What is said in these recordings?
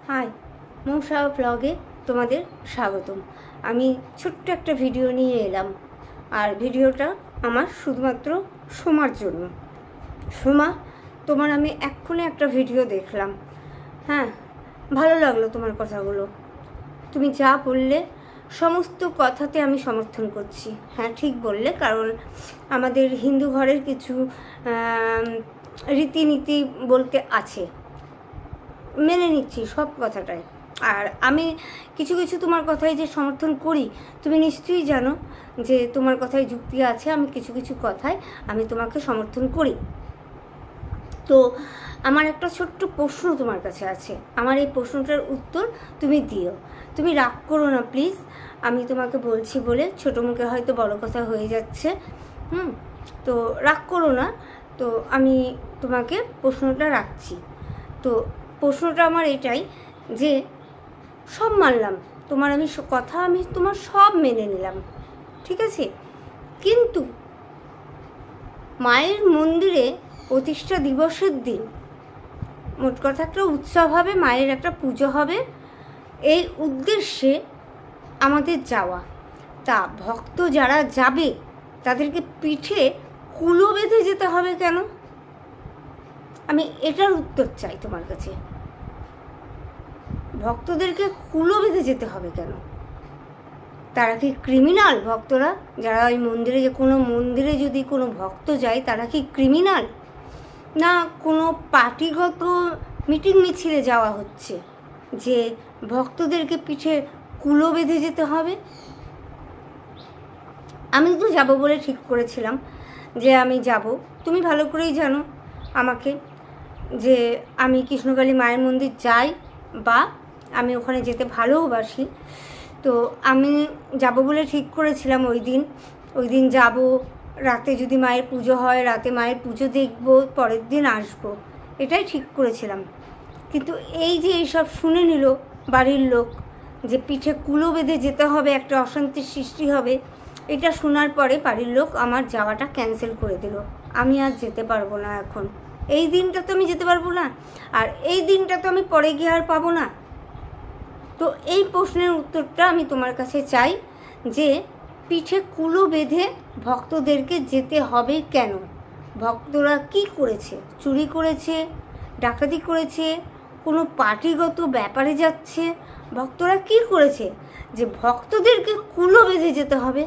High, মৌসা ব্লগে তোমাদের স্বাগতম। আমি ছোট্ট একটা ভিডিও নিয়ে এলাম, আর ভিডিওটা আমার শুধুমাত্র সোমার জন্য। সোমা, তোমার আমি এক্ষুনি একটা ভিডিও দেখলাম। হ্যাঁ, ভালো লাগলো তোমার কথাগুলো। তুমি যা বললে সমস্ত কথাতে আমি সমর্থন করছি। হ্যাঁ, ঠিক বললে, কারণ আমাদের হিন্দু ঘরের কিছু রীতিনীতি বলতে আছে, মেনে নিচ্ছি সব কথাটাই। আর আমি কিছু কিছু তোমার কথাই যে সমর্থন করি, তুমি নিশ্চয়ই জানো যে তোমার কথায় যুক্তি আছে। আমি কিছু কিছু কথায় আমি তোমাকে সমর্থন করি। তো আমার একটা ছোট্ট প্রশ্ন তোমার কাছে আছে, আমার এই প্রশ্নটার উত্তর তুমি দিও। তুমি রাগ করো না প্লিজ, আমি তোমাকে বলছি বলে ছোটো মুখে হয়তো বড় কথা হয়ে যাচ্ছে। তো রাগ করো না। তো আমি তোমাকে প্রশ্নটা রাখছি। তো প্রশ্নটা আমার এটাই যে, সব মানলাম তোমার, আমি কথা আমি তোমার সব মেনে নিলাম, ঠিক আছে, কিন্তু মায়ের মন্দিরে প্রতিষ্ঠা দিবসের দিন মোট কথা একটা উৎসব হবে, মায়ের একটা পুজো হবে, এই উদ্দেশ্যে আমাদের যাওয়া। তা ভক্ত যারা যাবে তাদেরকে পিঠে কুলো বেঁধে যেতে হবে কেন? আমি এটার উত্তর চাই তোমার কাছে। ভক্তদেরকে কুলো বেঁধে যেতে হবে কেন? তারা কি ক্রিমিনাল? ভক্তরা যারা ওই মন্দিরে, যে কোনো মন্দিরে যদি কোনো ভক্ত যায়, তারা কি ক্রিমিনাল? না কোনো পার্টিগত মিটিং মিছিলে যাওয়া হচ্ছে যে ভক্তদেরকে পিঠে কুলো বেঁধে যেতে হবে? আমি তো যাব বলে ঠিক করেছিলাম যে আমি যাব। তুমি ভালো করেই জানো আমাকে, যে আমি কৃষ্ণকালী মায়ের মন্দির যাই বা আমি ওখানে যেতে ভালোবাসি। তো আমি যাব বলে ঠিক করেছিলাম ওই দিন যাব। রাতে যদি মায়ের পুজো হয়, রাতে মায়ের পুজো দেখব, পরের দিন আসব, এটাই ঠিক করেছিলাম। কিন্তু এই যে এইসব শুনে নিল বাড়ির লোক যে পিঠে কুলো বেঁধে যেতে হবে, একটা অশান্তির সৃষ্টি হবে, এটা শোনার পরে বাড়ির লোক আমার যাওয়াটা ক্যান্সেল করে দিল। আমি আর যেতে পারবো না এখন। এই দিনটা তো আমি যেতে পারবো না, আর এই দিনটা তো আমি পরে গিয়ে আর পাবো না। তো এই প্রশ্নের উত্তরটা আমি তোমার কাছে চাই যে পিঠে কুলো বেঁধে ভক্তদেরকে যেতে হবে কেন? ভক্তরা কি করেছে? চুরি করেছে, ডাকাতি করেছে, কোনো পার্টিগত ব্যাপারে যাচ্ছে? ভক্তরা কি করেছে যে ভক্তদেরকে কুলো বেঁধে যেতে হবে?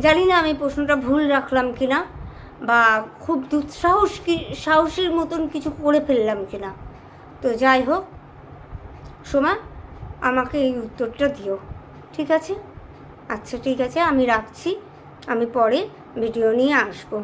জানি না আমি প্রশ্নটা ভুল রাখলাম কিনা, বা খুব সাহসীর মতন কিছু করে ফেললাম কিনা। তো যাই হোক সোমা, আমাকে এই উত্তরটা দিও, ঠিক আছে? আচ্ছা ঠিক আছে, আমি রাখছি, আমি পরে ভিডিও নিয়ে আসবো।